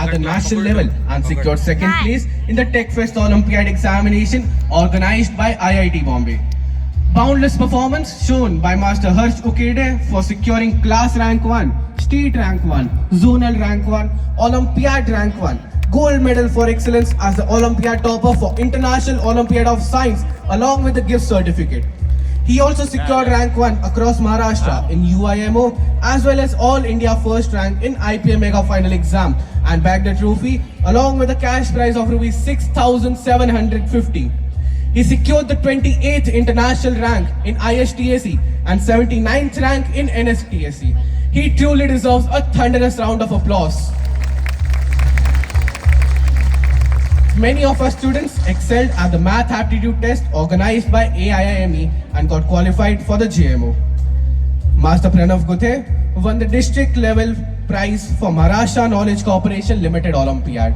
at the national level and secured second place in the Tech Fest Olympiad examination organized by IIT Bombay. Boundless performance shown by Master Harsh Ukede for securing class rank 1, state rank 1, zonal rank 1, Olympiad rank 1, gold medal for excellence as the Olympiad topper for International Olympiad of Science along with the gift certificate. He also secured rank 1 across Maharashtra in UIMO as well as All India first rank in IPM Mega Final exam and bagged the trophy along with a cash prize of Rs 6,750. He secured the 28th international rank in ISTAC and 79th rank in NSTAC. He truly deserves a thunderous round of applause. Many of our students excelled at the math aptitude test organized by AIIME and got qualified for the JMO. Master Pranav Guthe won the district level prize for Maharashtra Knowledge Corporation Limited Olympiad.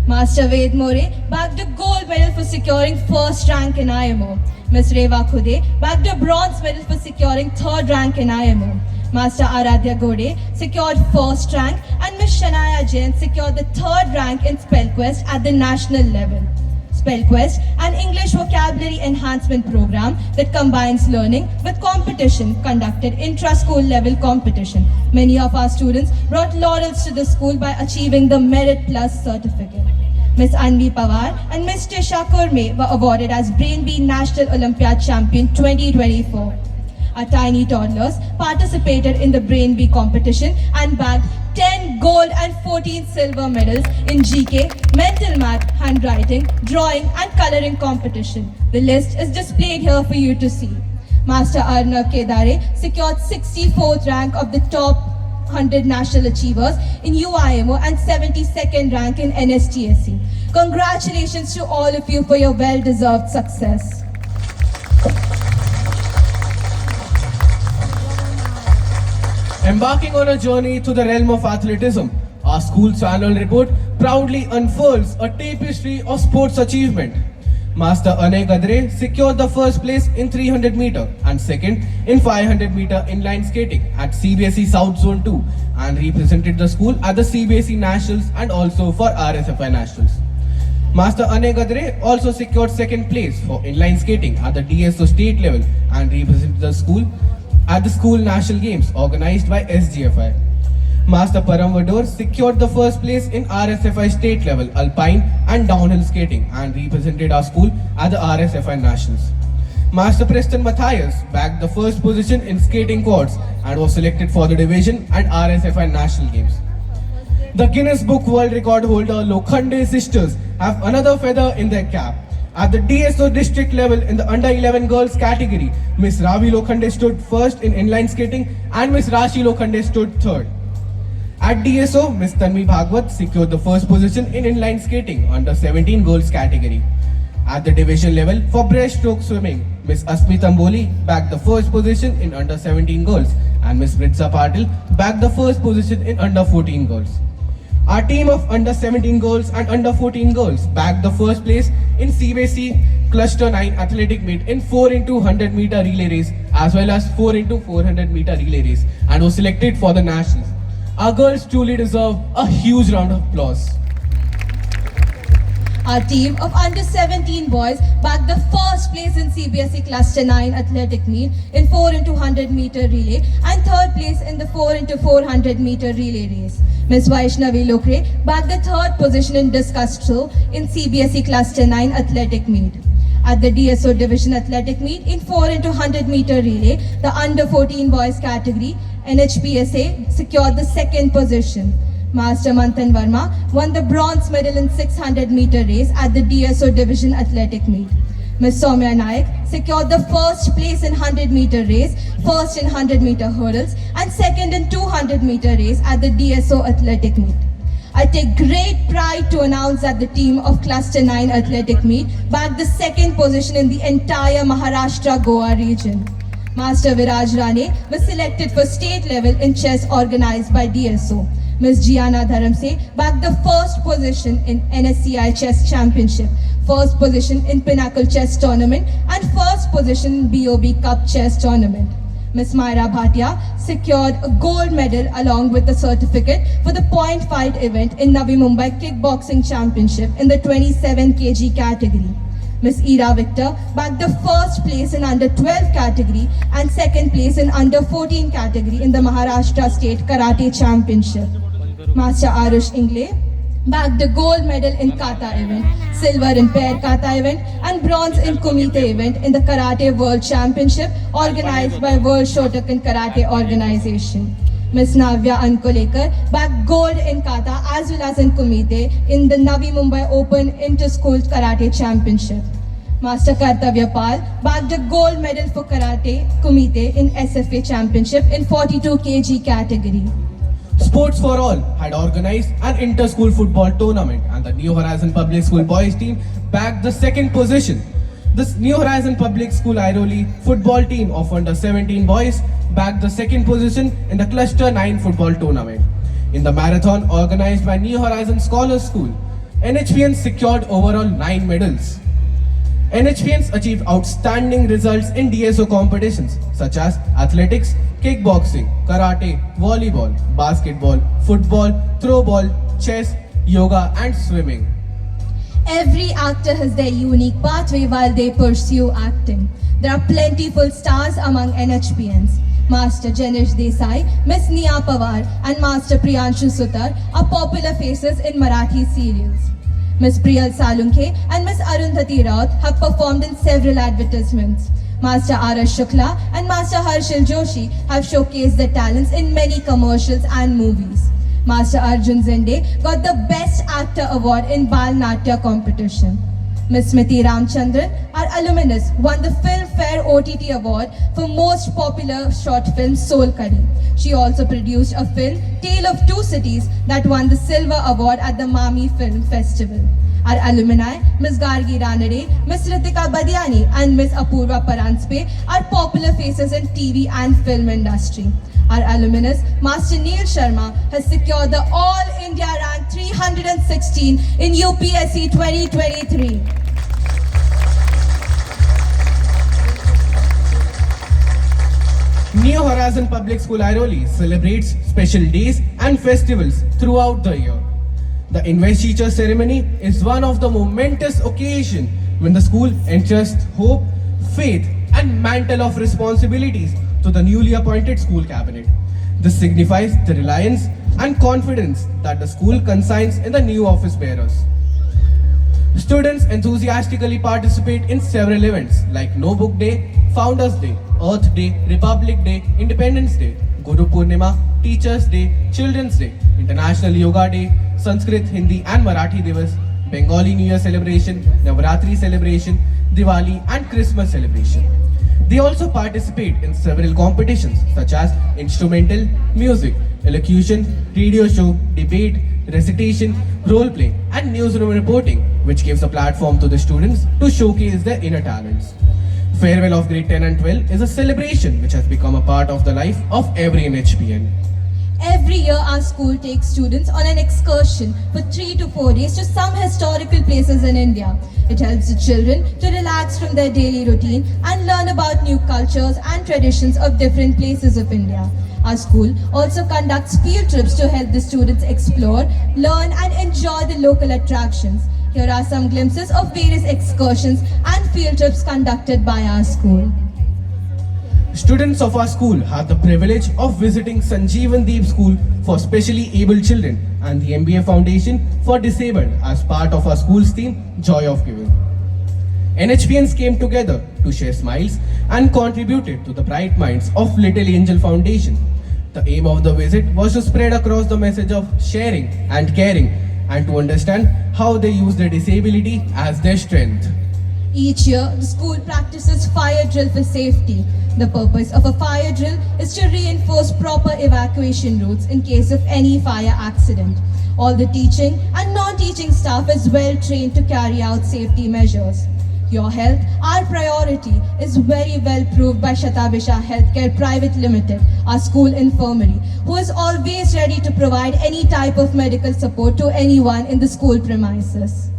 Master Ved More bagged a gold medal for securing first rank in IMO. Ms. Reva Khude bagged a bronze medal for securing third rank in IMO. Master Aradhya Gode secured first rank and Ms. Shanaya Jain secured the third rank in SpellQuest at the national level. SpellQuest, an English vocabulary enhancement program that combines learning with competition, conducted intra-school level competition. Many of our students brought laurels to the school by achieving the Merit Plus certificate. Ms. Anvi Pawar and Ms. Tisha Kurme were awarded as Brain Bee National Olympiad Champion 2024. Our tiny toddlers participated in the Brain Bee competition and bagged 10 gold and 14 silver medals in GK, mental math, handwriting, drawing and coloring competition. The list is displayed here for you to see. Master Arnav Kedare secured 64th rank of the top 100 national achievers in UIMO and 72nd rank in NSTSC. Congratulations to all of you for your well-deserved success. Embarking on a journey to the realm of athleticism, our school's annual report proudly unfurls a tapestry of sports achievement. Master Anay Gadre secured the first place in 300 meter and second in 500 meter inline skating at CBSE South Zone 2 and represented the school at the CBSE Nationals and also for RSFI Nationals. Master Anay Gadre also secured second place for inline skating at the DSO state level and represented the school at the School National Games organized by SGFI. Master Param Vador secured the first place in RSFI state level alpine and downhill skating and represented our school at the RSFI Nationals. Master Preston Matthias bagged the first position in skating quads and was selected for the division at RSFI National Games. The Guinness Book World Record holder Lokhande sisters have another feather in their cap. At the DSO district level in the under 11 girls category, Miss Ravi Lokhande stood first in inline skating and Miss Rashi Lokhande stood third. At DSO, Miss Tanvi Bhagwat secured the first position in inline skating under 17 girls category. At the division level for breaststroke swimming, Miss Asmita Amboli bagged the first position in under 17 girls and Miss Britsa Patil bagged the first position in under 14 girls. Our team of under 17 girls and under 14 girls bagged the first place in CBSE Cluster 9 athletic meet in 4x100 meter relay race as well as 4x400 meter relay race and was selected for the nationals. Our girls truly deserve a huge round of applause. Our team of under 17 boys bagged the first place in CBSE Cluster 9 athletic meet in 4x100 meter relay and third place in the 4x400 meter relay race. Ms. Vaishnavi Lokre bagged the third position in discus throw in CBSE Cluster 9 athletic meet. At the DSO Division athletic meet in 4x100 meter relay, the under 14 boys category, NHPSA secured the second position. Master Manthan Verma won the bronze medal in 600 meter race at the DSO Division athletic meet. Ms. Soumya Naik secured the first place in 100 meter race, first in 100 meter hurdles and second in 200 meter race at the DSO athletic meet. I take great pride to announce that the team of Cluster 9 athletic meet bagged the second position in the entire Maharashtra Goa region. Master Viraj Rane was selected for state level in chess organized by DSO. Ms. Gianna Dharamse bagged the first position in NSCI Chess Championship, first position in Pinnacle Chess Tournament and first position in BOB Cup Chess Tournament. Ms. Myra Bhatia secured a gold medal along with a certificate for the point fight event in Navi Mumbai Kickboxing Championship in the 27 kg category. Ms. Ira Victor bagged the first place in under 12 category and second place in under 14 category in the Maharashtra State Karate Championship. Master Arush Ingle bagged the gold medal in kata event, silver in pair kata event and bronze in kumite event in the Karate World Championship organized by World Shotokan Karate Organization. Ms. Navya Ankolekar bagged gold in kata as well as in kumite in the Navi Mumbai Open Inter-School Karate Championship. Master Kartavya Pal bagged a gold medal for karate kumite in SFA Championship in 42 kg category. Sports for All had organized an inter-school football tournament and the New Horizon Public School boys team bagged the second position. This New Horizon Public School Airoli football team of under 17 boys bagged the second position in the Cluster 9 football tournament. In the marathon organized by New Horizon Scholars School, NHPN secured overall 9 medals. NHPNs achieved outstanding results in DSO competitions such as athletics, kickboxing, karate, volleyball, basketball, football, throwball, chess, yoga and swimming. Every actor has their unique pathway while they pursue acting. There are plentiful stars among NHPNs. Master Janesh Desai, Miss Nia Pawar and Master Priyanshu Sutar are popular faces in Marathi serials. Miss Priyal Salunke and Miss Arundhati Raut have performed in several advertisements. Master R.S. Shukla and Master Harshil Joshi have showcased their talents in many commercials and movies. Master Arjun Zende got the Best Actor Award in Bal Natya competition. Miss Smiti Ramchandran, our alumnus, won the Filmfare OTT Award for Most Popular Short Film Soul Curry. She also produced a film, Tale of Two Cities, that won the Silver Award at the Mami Film Festival. Our alumni, Ms. Gargi Ranade, Ms. Ritika Badiani and Ms. Apurva Paranspe are popular faces in TV and film industry. Our alumnus, Master Neil Sharma, has secured the All India rank 316 in UPSC 2023. New Horizon Public School Airoli celebrates special days and festivals throughout the year. The investiture ceremony is one of the momentous occasions when the school entrusts hope, faith and mantle of responsibilities to the newly appointed school cabinet. This signifies the reliance and confidence that the school consigns in the new office bearers. Students enthusiastically participate in several events like No Book Day, Founders Day, Earth Day, Republic Day, Independence Day, Guru Purnima, Teachers Day, Children's Day, International Yoga Day, Sanskrit, Hindi and Marathi Divas, Bengali New Year celebration, Navaratri celebration, Diwali and Christmas celebration. They also participate in several competitions such as instrumental, music, elocution, radio show, debate, recitation, role play and newsroom reporting, which gives a platform to the students to showcase their inner talents. Farewell of grade 10 and 12 is a celebration which has become a part of the life of every NHPN. Every year our school takes students on an excursion for 3 to 4 days to some historical places in India. It helps the children to relax from their daily routine and learn about new cultures and traditions of different places of India. Our school also conducts field trips to help the students explore, learn and enjoy the local attractions. Here are some glimpses of various excursions and field trips conducted by our school. Students of our school have the privilege of visiting Sanjeevan Deep School for Specially Abled Children and the MBA Foundation for Disabled as part of our school's theme, Joy of Giving. NHPNs came together to share smiles and contributed to the bright minds of Little Angel Foundation. The aim of the visit was to spread across the message of sharing and caring and to understand how they use their disability as their strength. Each year, the school practices fire drill for safety. The purpose of a fire drill is to reinforce proper evacuation routes in case of any fire accident. All the teaching and non-teaching staff is well trained to carry out safety measures. Your health, our priority, is very well proved by Shatabisha Healthcare Private Limited, our school infirmary, who is always ready to provide any type of medical support to anyone in the school premises.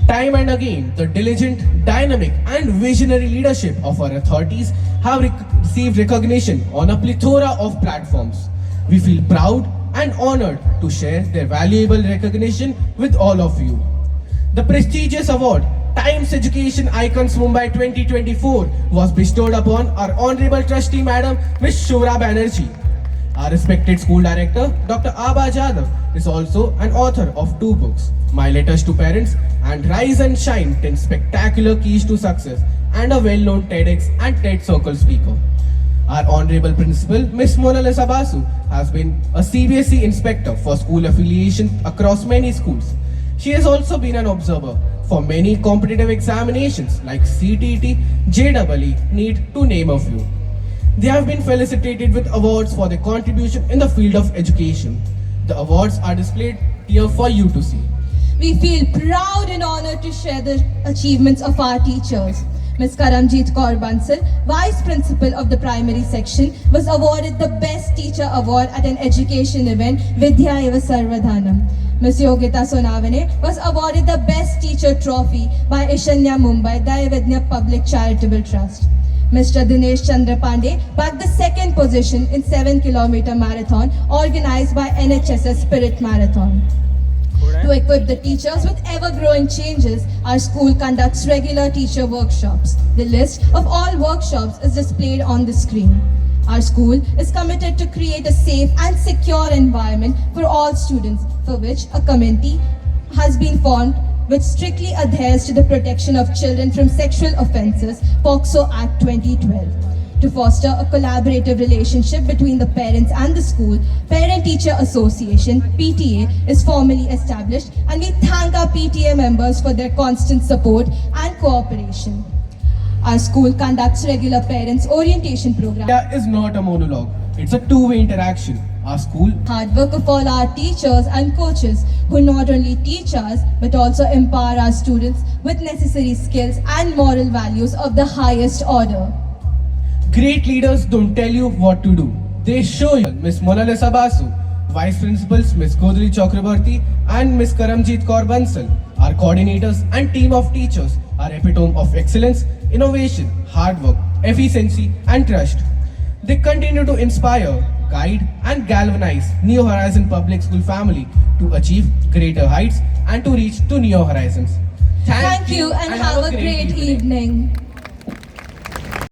Time and again, the diligent, dynamic and visionary leadership of our authorities have received recognition on a plethora of platforms. We feel proud and honored to share their valuable recognition with all of you. The prestigious award Times Education Icons Mumbai 2024 was bestowed upon our Honorable Trustee Madam Ms. Shura Banerjee. Our respected school director Dr. Abha Jadhav is also an author of 2 books, My Letters to Parents and Rise and Shine 10 Spectacular Keys to Success, and a well-known TEDx and TED Circle speaker. Our Honorable Principal Ms. Mona Lisa Basu has been a CBSE inspector for school affiliation across many schools. She has also been an observer for many competitive examinations like CTET, JEE, NEET to name a few. They have been felicitated with awards for their contribution in the field of education. The awards are displayed here for you to see. We feel proud and honored to share the achievements of our teachers. Ms. Karamjeet Kaur Bansal, Vice Principal of the Primary Section, was awarded the Best Teacher Award at an education event, Vidya Eva Sarvadhanam. Ms. Yogita Sonavane was awarded the Best Teacher Trophy by Ishanya Mumbai Dayavidya Public Charitable Trust. Mr. Dinesh Chandra Pandey bagged the 2nd position in 7-kilometer marathon organized by NHSS Spirit Marathon. To equip the teachers with ever-growing changes, our school conducts regular teacher workshops. The list of all workshops is displayed on the screen. Our school is committed to create a safe and secure environment for all students, for which a committee has been formed which strictly adheres to the protection of children from sexual offences, POCSO Act 2012. To foster a collaborative relationship between the parents and the school, Parent Teacher Association (PTA) is formally established, and we thank our PTA members for their constant support and cooperation. Our school conducts regular parents orientation programs. India is not a monologue, it's a two-way interaction. Our school Hard work of all our teachers and coaches who not only teach us but also empower our students with necessary skills and moral values of the highest order. Great leaders don't tell you what to do. They show you. Ms. Mona Lisa Basu, Vice Principals Ms. Godri Chakrabarti and Ms. Karamjeet Kaur Bansal, our coordinators and team of teachers are epitome of excellence, innovation, hard work, efficiency and trust. They continue to inspire, guide and galvanize Neo Horizon Public School family to achieve greater heights and to reach to Neo Horizons. Thank you and have a great evening.